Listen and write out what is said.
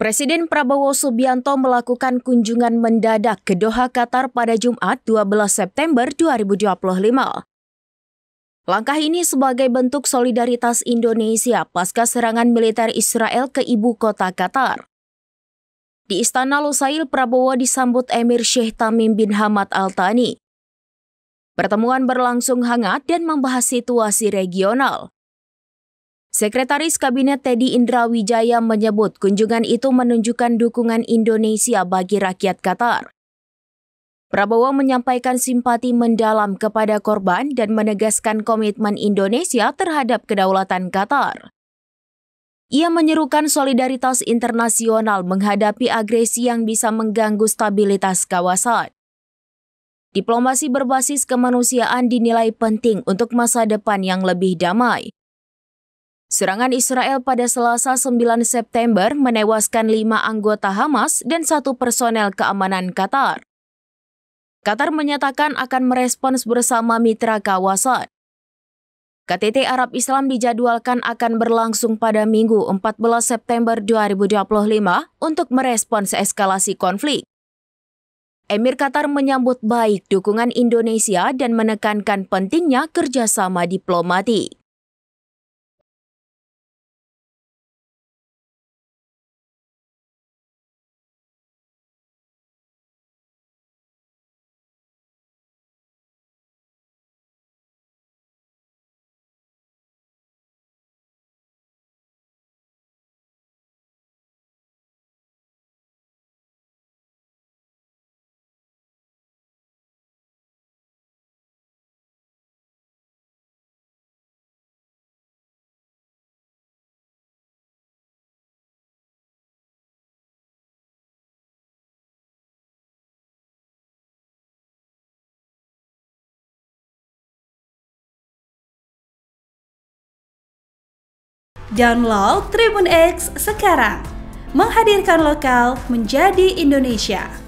Presiden Prabowo Subianto melakukan kunjungan mendadak ke Doha, Qatar pada Jumat 12 September 2025. Langkah ini sebagai bentuk solidaritas Indonesia pasca serangan militer Israel ke ibu kota Qatar. Di Istana Lusail, Prabowo disambut Emir Sheikh Tamim bin Hamad Al Thani. Pertemuan berlangsung hangat dan membahas situasi regional. Sekretaris Kabinet Teddy Indrawijaya menyebut kunjungan itu menunjukkan dukungan Indonesia bagi rakyat Qatar. Prabowo menyampaikan simpati mendalam kepada korban dan menegaskan komitmen Indonesia terhadap kedaulatan Qatar. Ia menyerukan solidaritas internasional menghadapi agresi yang bisa mengganggu stabilitas kawasan. Diplomasi berbasis kemanusiaan dinilai penting untuk masa depan yang lebih damai. Serangan Israel pada Selasa 9 September menewaskan 5 anggota Hamas dan 1 personel keamanan Qatar. Qatar menyatakan akan merespons bersama mitra kawasan. KTT Arab Islam dijadwalkan akan berlangsung pada Minggu 14 September 2025 untuk merespons eskalasi konflik. Emir Qatar menyambut baik dukungan Indonesia dan menekankan pentingnya kerjasama diplomatik. Download Tribun X sekarang, menghadirkan lokal menjadi Indonesia.